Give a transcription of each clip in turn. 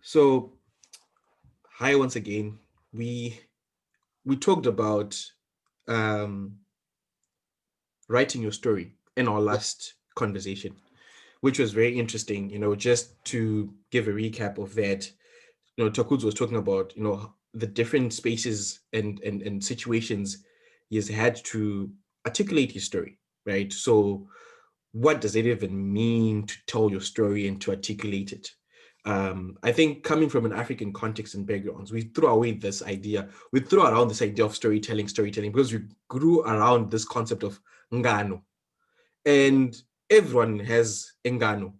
So, hi once again. We we talked about um, writing your story in our Yeah. last conversation, which was very interesting. Just to give a recap of that, Takudzwa was talking about the different spaces and situations he has had to articulate his story, right? So, what does it even mean to tell your story and to articulate it? I think coming from an African context and backgrounds, we threw away this idea. We threw around this idea of storytelling, because we grew around this concept of ngano, Yeah. and everyone has ngano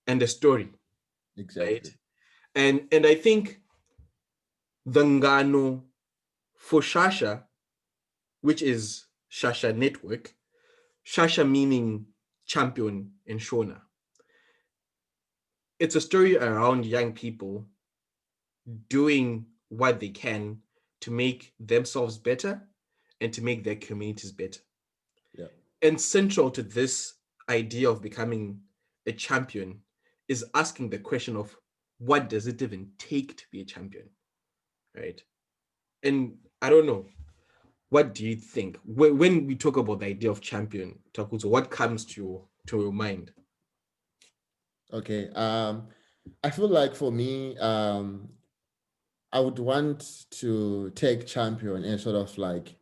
and a story, right? Exactly. And I think the ngano for Shasha, which is Shasha Network, Shasha meaning champion in Shona. It's a story around young people doing what they can to make themselves better and to make their communities better. Yeah. And central to this idea of becoming a champion is asking the question of what does it even take to be a champion, right? And I don't know, what do you think when we talk about the idea of champion, Takuzo? What comes to your mind? Okay. I feel like for me, I would want to take champion and sort of like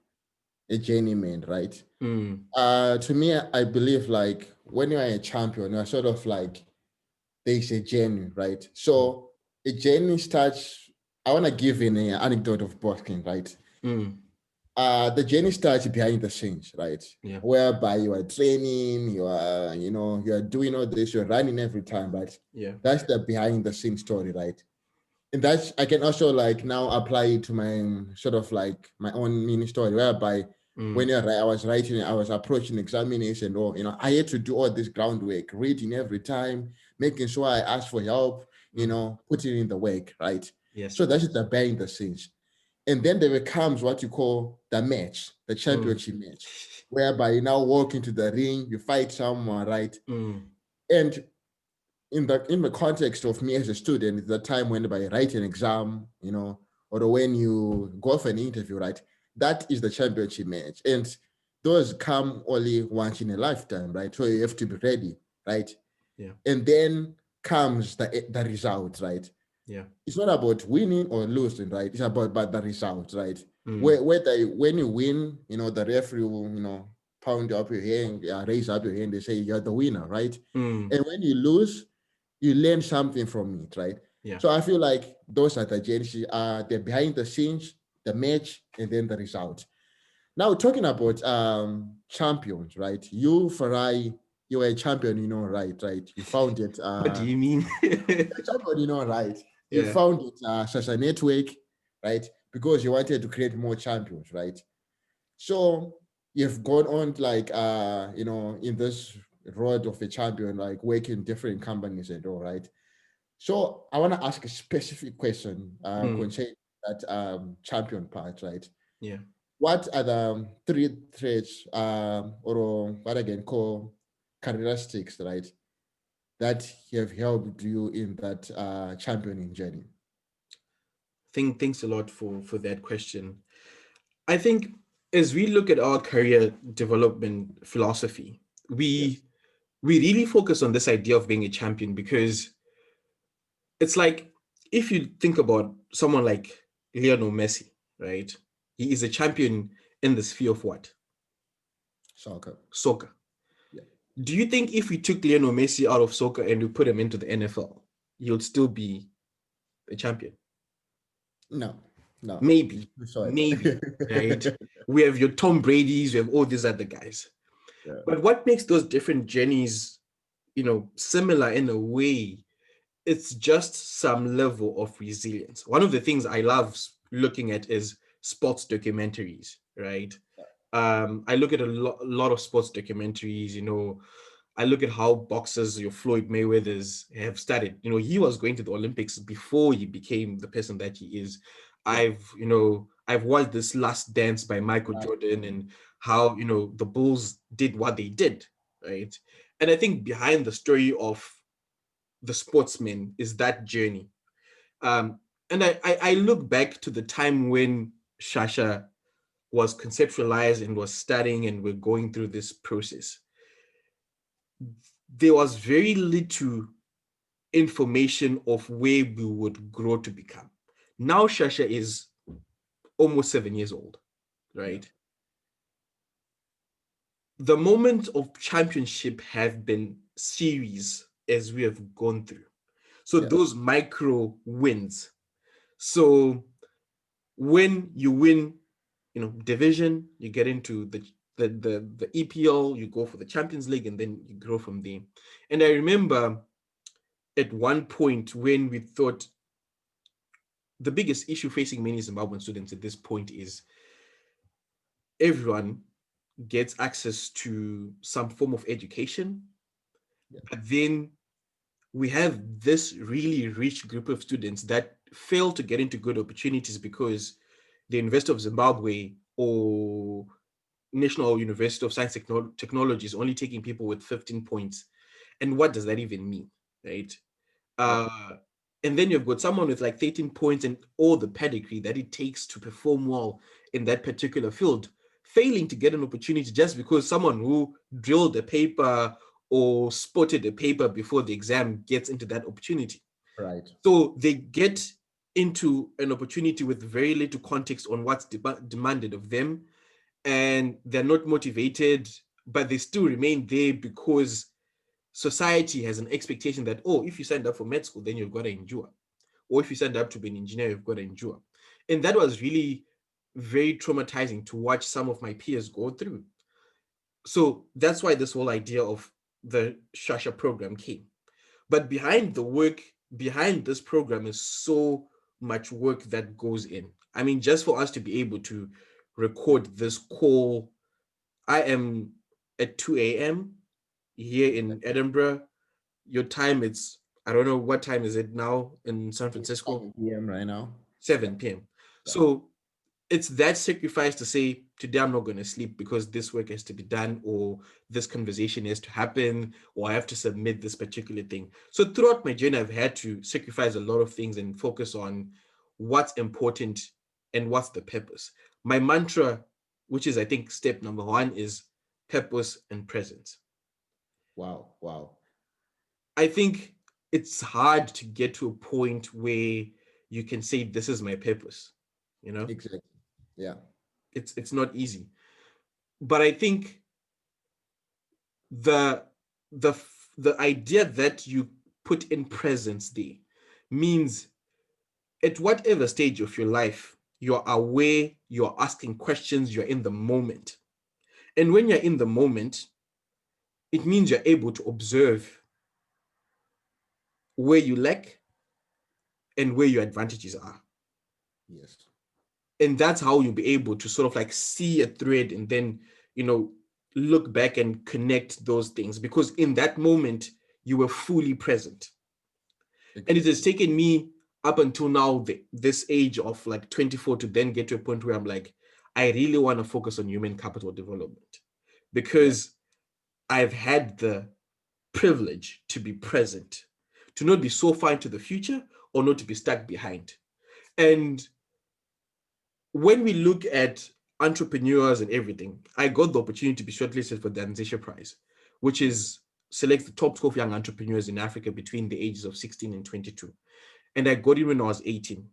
a journeyman, right? Mm, To me, I believe like when you are a champion, you are sort of like there's a journey, right? mm, So a journey starts. I want to give an anecdote of boxing, right? mm, The journey starts behind the scenes, right? yeah, Whereby you are training, you are doing all this, you're running every time, right? yeah, That's the behind the scenes story, right? And that's I can also like now apply it to my sort of like my own mini story, whereby mm, I was writing, I was approaching examination, or I had to do all this groundwork, reading every time, making sure I ask for help, mm, putting in the work, right? yes, So that's the behind the scenes. And then there becomes what you call the match, the mm, championship match, whereby you now walk into the ring, you fight someone, right? mm, And in the context of me as a student, it's the time when I write an exam, or when you go for an interview, right? That is the championship match. And those come only once in a lifetime, right? So you have to be ready, right? yeah, And then comes the result, right? yeah, It's not about winning or losing, right? It's about but the result, right? mm, When you win, the referee will, pound up your hand, raise up your hand, they say you're the winner, right? mm, And when you lose, you learn something from it, right? yeah. So I feel like those are the genesis, the behind the scenes, the match, and then the result. Now talking about champions, right? You, Farai, you were a champion, right? Right. You found it. What do you mean? Champion, right? You Yeah. found it as a network, right? Because you wanted to create more champions, right? So you've gone on like in this road of a champion, like working different companies and all, right? So I want to ask a specific question Mm, concerning that champion part, right? yeah. What are the three traits or what I can call characteristics, right, that have helped you in that championing journey? Thanks a lot for that question. I think as we look at our career development philosophy, we Yes. we really focus on this idea of being a champion because it's like if you think about someone like Lionel Messi, right? He is a champion in the sphere of what? Soccer. Soccer. Yeah. Do you think if we took Lionel Messi out of soccer and we put him into the NFL, he would still be a champion? No, no. Maybe, It's too short. maybe, right? We have your Tom Brady's, we have all these other guys. Yeah. But what makes those different journeys, similar in a way, it's just some level of resilience. One of the things I love looking at is sports documentaries, right? I look at a lot of sports documentaries. I look at how boxers, your Floyd Mayweather's, have started. He was going to the Olympics before he became the person that he is. Yeah. I've watched this Last Dance by Michael Last Jordan one. and how the Bulls did what they did, right? And I think behind the story of the sportsman is that journey. And I look back to the time when Shasha was conceptualized and was studying and we're going through this process. There was very little information of where we would grow to become. Now Shasha is almost 7 years old, right? Yeah. The moment of championship have been series as we have gone through. So those micro wins. So when you win, division, you get into the EPL, you go for the Champions League, and then you grow from there. And I remember at one point when we thought the biggest issue facing many Zimbabwean students at this point is everyone gets access to some form of education, but then we have this really rich group of students that fail to get into good opportunities because the University of Zimbabwe or National University of Science Technology is only taking people with 15 points. And what does that even mean, right? And then you've got someone with like 13 points and all the pedigree that it takes to perform well in that particular field, failing to get an opportunity just because someone who drilled a paper or spotted a paper before the exam gets into that opportunity. Right. So they get into an opportunity with very little context on what's demanded of them, and they're not motivated, but they still remain there because society has an expectation that, oh, if you signed up for med school, then you've got to endure. Or if you signed up to be an engineer, you've got to endure. And that was really very traumatizing to watch some of my peers go through. So that's why this whole idea of the Shasha program came. But behind the work, behind this program is so much work that goes in. I mean, just for us to be able to record this call, I am at 2 a.m. here in Edinburgh. Your time, it's, I don't know, what time is it now in San Francisco? 7 p.m. right now. 7 p.m. So it's that sacrifice to say, today I'm not going to sleep because this work has to be done, or this conversation has to happen, or I have to submit this particular thing. So throughout my journey, I've had to sacrifice a lot of things and focus on what's important and what's the purpose. My mantra, which is, I think, step number 1, is purpose and presence. Wow. I think it's hard to get to a point where you can say, this is my purpose, Exactly. Yeah. It's not easy. But I think the idea that you put in presence there means at whatever stage of your life, you're aware, you're asking questions, you're in the moment. And when you're in the moment, it means you're able to observe where you lack and where your advantages are. Yes. And that's how you'll be able to sort of like see a thread and then, look back and connect those things, because in that moment, you were fully present. Exactly. And it has taken me up until now, this age of like 24, to then get to a point where I'm like, I really want to focus on human capital development, because I've had the privilege to be present, to not be so far into the future or not to be stuck behind. And when we look at entrepreneurs and everything, I got the opportunity to be shortlisted for the Anzisha Prize, which is selects the top 12 young entrepreneurs in Africa between the ages of 16 and 22. And I got it when I was 18.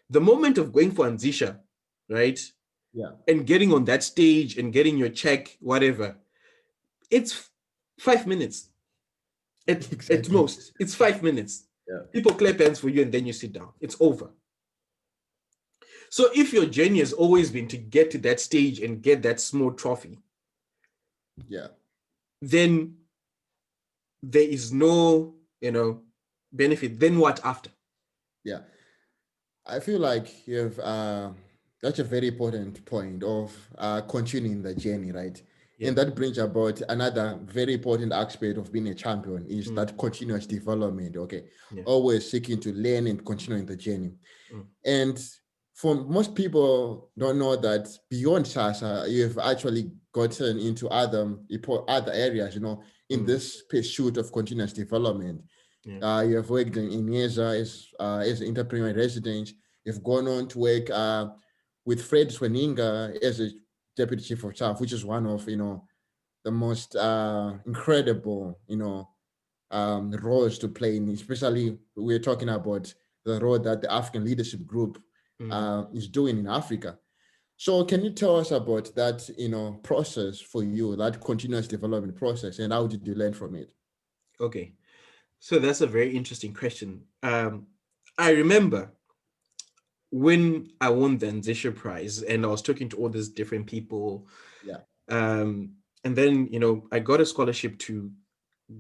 The moment of going for Anzisha, right? Yeah. And getting on that stage and getting your check, whatever, it's 5 minutes. At most, it's 5 minutes. Yeah. People clap hands for you and then you sit down. It's over. So if your journey has always been to get to that stage and get that small trophy, then there is no, benefit. Then what after? Yeah. I feel like you have that's a very important point of continuing the journey, right? Yeah. And that brings about another very important aspect of being a champion is that continuous development. Okay. Yeah. Always seeking to learn and continuing the journey. And for most people don't know that beyond Shasha, you've actually gotten into other areas, in this pursuit of continuous development. Yeah. You have worked in INESA as an entrepreneur in residence. You've gone on to work with Fred Sweninga as a deputy chief of staff, which is one of the most incredible roles to play in. Especially we're talking about the role that the African Leadership Group Mm. is doing in Africa. So can you tell us about that process for you, that continuous development process, and how did you learn from it? Okay. So that's a very interesting question. I remember when I won the Nzisha Prize and I was talking to all these different people. Yeah, Um, and then, I got a scholarship to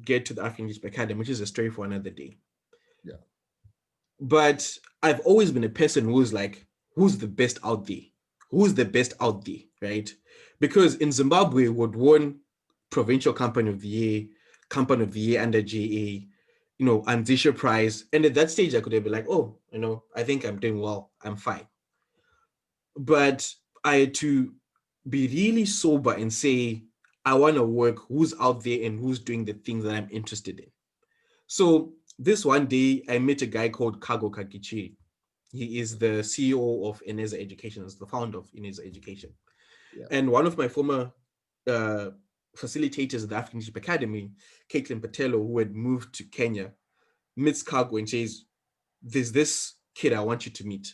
get to the African Leadership Academy, which is a story for another day. yeah, But I've always been a person who's like, who's the best out there? Who's the best out there, right? Because in Zimbabwe, would won Provincial Company of the Year, Company of the Year under JA, Andisha Prize. And at that stage, I could have been like, oh, I think I'm doing well. I'm fine. But I had to be really sober and say, I want to work who's out there and who's doing the things that I'm interested in. So this one day, I met a guy called Kago Kakichi. He is the CEO of Ineza Education, is the founder of Ineza Education. yeah, And one of my former uh, facilitators at the African Leadership Academy, Caitlin Patello, who had moved to Kenya, meets Kago and says, there's this kid I want you to meet.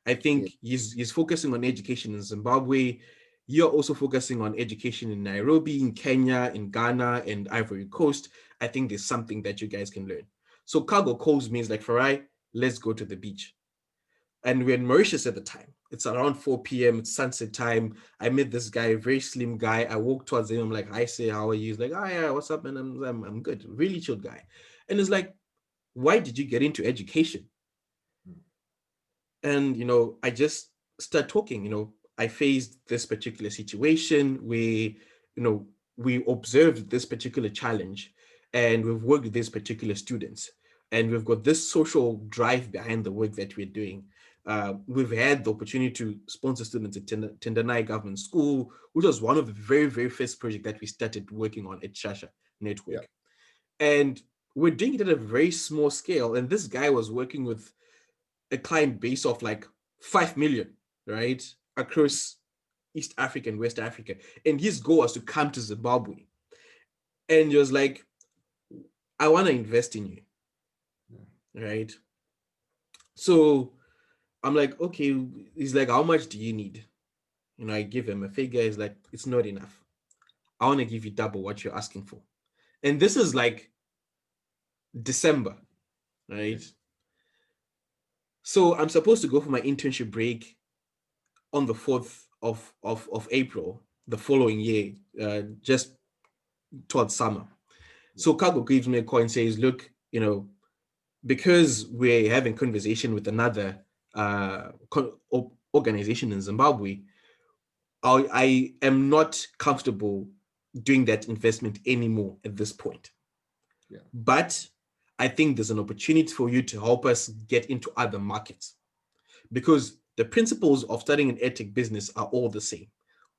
I yeah, think he's focusing on education in Zimbabwe. You're also focusing on education in Nairobi, in Kenya, in Ghana, and Ivory Coast. I think there's something that you guys can learn. So Kago calls me, he's like, Farai, let's go to the beach. And we're in Mauritius at the time. It's around 4 p.m. It's sunset time. I met this guy, a very slim guy. I walk towards him. I'm like, "I say, how are you?" He's like, "Oh yeah, what's up, man? I'm good." Really chill guy. And it's like, "Why did you get into education?" mm, And I just start talking. I faced this particular situation where we observed this particular challenge, and we've worked with these particular students, and we've got this social drive behind the work that we're doing. We've had the opportunity to sponsor students at Tendanai Government School, which was one of the very, very first projects that we started working on at Shasha yeah, Network. And we're doing it at a very small scale. And this guy was working with a client base of like 5 million, right? Across East Africa and West Africa. And his goal was to come to Zimbabwe. And he was like, I want to invest in you, yeah, right? So I'm like, okay. He's like, how much do you need? I give him a figure. He's like, it's not enough. I want to give you double what you're asking for. And this is like December, right? yes, So I'm supposed to go for my internship break on the 4th of April the following year, just towards summer. yeah, So Cargo gives me a call and says, look, because we're having conversation with another organization in Zimbabwe, I am not comfortable doing that investment anymore at this point. yeah, But I think there's an opportunity for you to help us get into other markets, because the principles of starting an edtech business are all the same.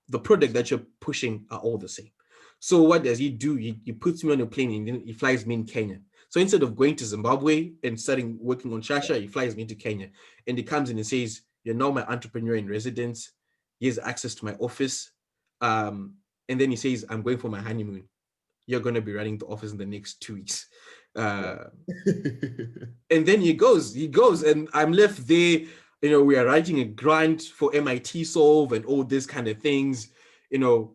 The product yes, that you're pushing are all the same. So what does he do? He puts me on a plane and then he flies me in Kenya. So instead of going to Zimbabwe and starting working on yeah, Shasha, he flies me to Kenya. And he comes in and says, you're now my entrepreneur in residence. He has access to my office. Um, and then he says, I'm going for my honeymoon. You're going to be running the office in the next 2 weeks. yeah, Uh, and then he goes, and I'm left there. We are writing a grant for MIT Solve and all these kind of things. You know,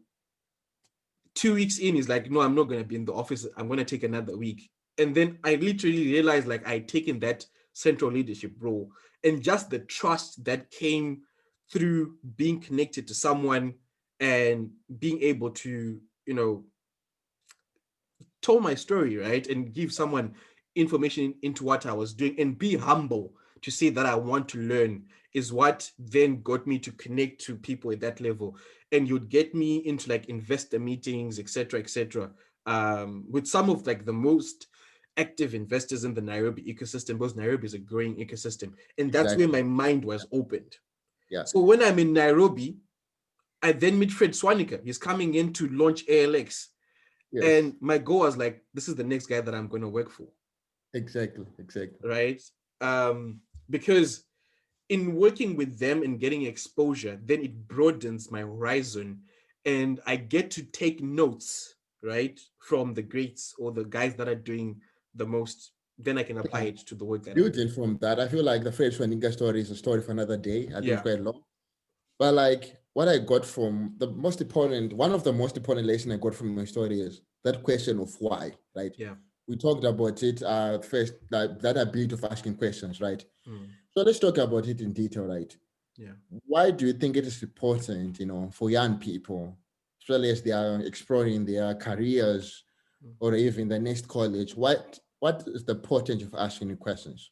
2 weeks in, he's like, no, I'm not going to be in the office. I'm going to take another week. And then I literally realized like I'd taken that central leadership role, and just the trust that came through being connected to someone and being able to, tell my story, right? And give someone information into what I was doing and be humble to say that I want to learn is what then got me to connect to people at that level. And you'd get me into like investor meetings, etc., etc. With some of like the most active investors in the Nairobi ecosystem, because Nairobi is a growing ecosystem. And that's where exactly, my mind was opened. yeah, So when I'm in Nairobi, I then meet Fred Swanika. He's coming in to launch ALX. yes, And my goal was like, this is the next guy that I'm going to work for. Exactly. right? Because in working with them and getting exposure, then it broadens my horizon, and I get to take notes, right, from the greats or the guys that are doing the most. Then I can apply Yeah. it to the work that I'm Building doing. from that, I feel like the Fred Schwarzenegger story is a story for another day. I think it's Yeah, quite long. But like what I got from the most important, one of the most important lessons I got from my story is that question of why, right? yeah, We talked about it first, that ability of asking questions, right? mm, So let's talk about it in detail, right? yeah. Why do you think it is important, for young people, especially as they are exploring their careers Mm. or even the next college? What is the importance of asking questions?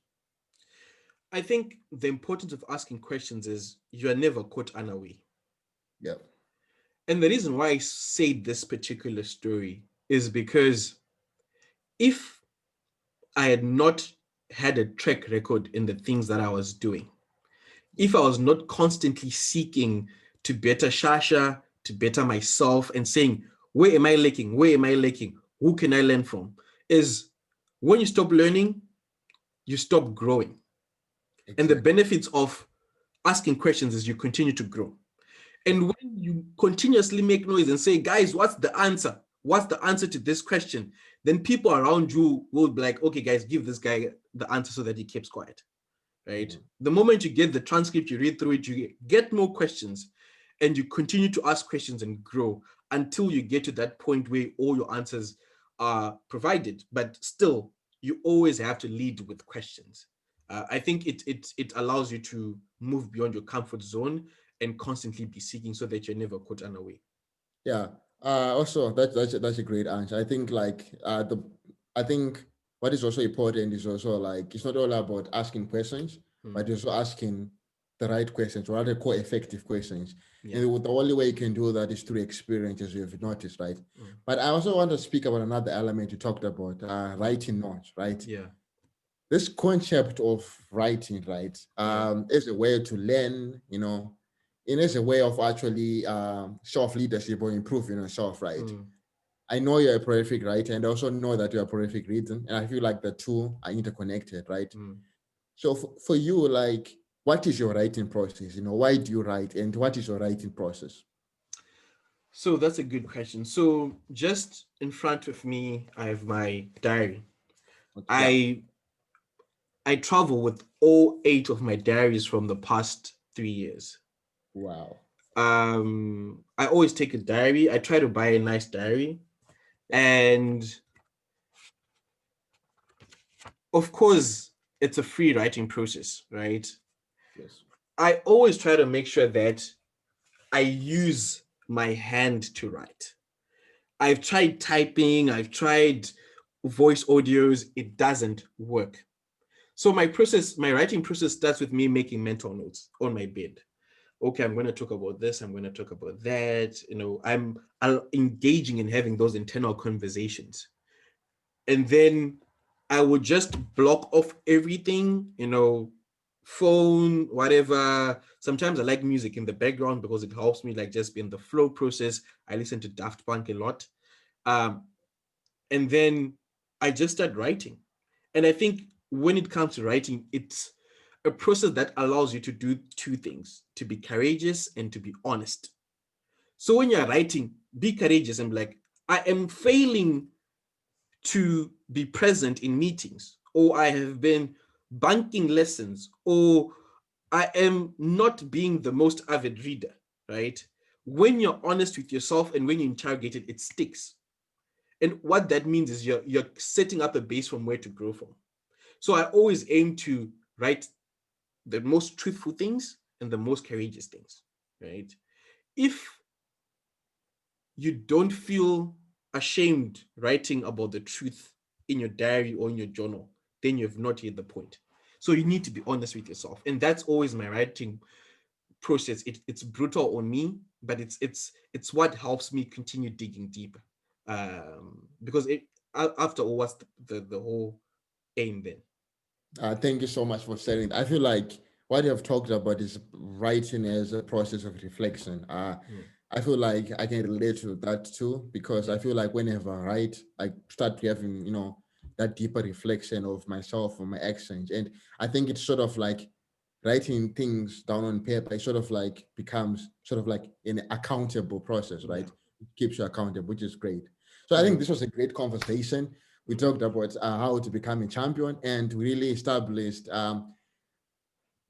I think the importance of asking questions is you are never caught unaware. Yeah. And the reason why I say this particular story is because if I had not had a track record in the things that I was doing, if I was not constantly seeking to better Shasha, to better myself, and saying, where am I lacking? Where am I lacking? Who can I learn from? Is when you stop learning, you stop growing. And the Exactly. benefits of asking questions is you continue to grow. Yeah. And when you continuously make noise and say, guys, what's the answer? What's the answer to this question? Then people around you will be like, okay, guys, give this guy the answer so that he keeps quiet, right? Mhm. The moment you get the transcript, you read through it, you get more questions, and you continue to ask questions and grow until you get to that point where all your answers are provided. But still, you always have to lead with questions. I think it allows you to move beyond your comfort zone and constantly be seeking so that you're never caught unaware. Yeah. Also, that's a great answer. I think I think what is also important is also like it's not all about asking questions, Mm, but also asking the right questions, or rather, core effective questions. yeah. And the only way you can do that is through experience, as you've noticed, right? Mm, But I also want to speak about another element you talked about, mm, writing notes, right? yeah. This concept of writing, right, Yeah. is a way to learn, it is a way of actually self leadership or improving yourself, right? Mm, I know you're a prolific writer, and I also know that you're a prolific reader, and I feel like the two are interconnected, right? mm. So for you, like, what is your writing process? Why do you write, and what is your writing process? So that's a good question. So just in front of me, I have my diary. Okay, yeah. I I travel with all eight of my diaries from the past 3 years. Wow. I always take a diary. I try to buy a nice diary, Yeah. and of course, it's a free writing process, right? Yes. I always try to make sure that I use my hand to write. I've tried typing, I've tried voice audios, it doesn't work. So my writing process starts with me making mental notes on my bed. Okay, I'm going to talk about this, I'm going to talk about that. I'm engaging in having those internal conversations. And then I would just block off everything, phone, whatever. Sometimes I like music in the background because it helps me like just be in the flow process. I listen to Daft Punk a lot. Um, and then I just start writing. And I think when it comes to writing, it's a process that allows you to do two things: to be courageous and to be honest. So when you're writing, be courageous and be like, I am failing to be present in meetings, or I have been bunking lessons, or I am not being the most avid reader, right? When you're honest with yourself and when you interrogate it, it sticks. And what that means is you're setting up a base from where to grow from. So I always aim to write the most truthful things and the most courageous things, right? If you don't feel ashamed writing about the truth in your diary or in your journal, then you have not hit the point. So you need to be honest with yourself. And that's always my writing process. It's brutal on me, but it's what helps me continue digging deeper. Because after all, what's the whole aim then? Thank you so much for sharing. I feel like what you have talked about is writing as a process of reflection. Mm, I feel like I can relate to that too, because yeah. I feel like whenever I write, I start having, that deeper reflection of myself or my exchange. And I think it's sort of like writing things down on paper. It sort of like becomes sort of like an accountable process, Yeah. right? It keeps you accountable, which is great. So I think Mm. this was a great conversation. We talked about how to become a champion, and we really established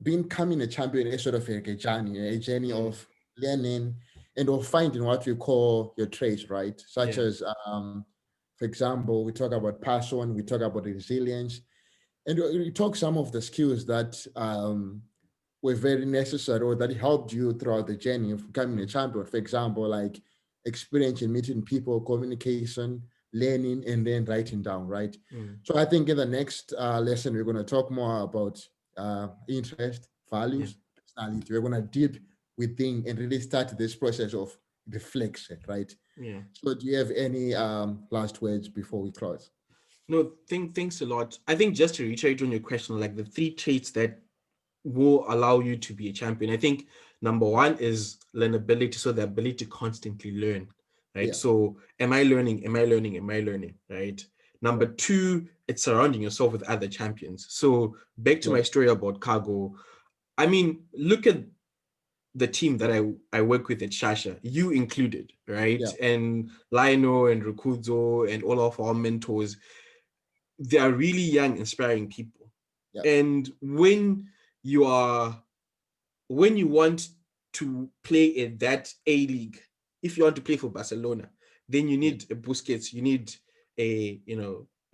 becoming a champion is sort of like a journey Mm. of learning and of finding what we call your traits, right? Such Yeah. as, for example, we talk about passion, we talk about resilience, and we talk some of the skills that were very necessary or that helped you throughout the journey of becoming a champion. For example, like experience in meeting people, communication, learning, and then writing down, right? Mm. So I think in the next lesson, we're going to talk more about interest, Yeah. values, personality. We're going to deep within and really start this process of reflection, right? Yeah. So do you have any last words before we close? No, thanks a lot. I think just to reiterate on your question, like the three traits that will allow you to be a champion. I think number one is learnability, so the ability to constantly learn, right? Yeah, So am I learning? Am I learning? Am I learning? Right. Number yeah, two, it's surrounding yourself with other champions. So back to yeah, my story about cargo. I mean, look at the team that I work with at Shasha, you included, right? yeah, And Lionel and Rukudzo and all of our mentors, they are really young, inspiring people. yeah, And you are when you want to play in that A league, if you want to play for Barcelona, then you yeah, need a Busquets, you need a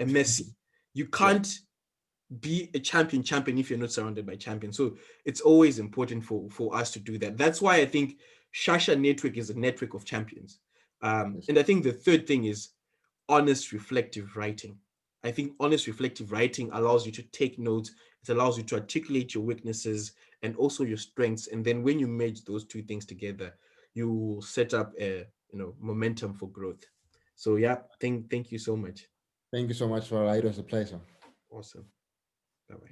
Messi. You yeah, can't be a champion if you're not surrounded by champions. So it's always important for us to do that. That's why I think Shasha Network is a network of champions. yes. And I think the third thing is honest reflective writing. I think honest reflective writing allows you to take notes. It allows you to articulate your weaknesses and also your strengths. And then when you merge those two things together, you set up a momentum for growth. So yeah, thank you so much. Thank you so much, for it was a pleasure. Awesome. Bye bye.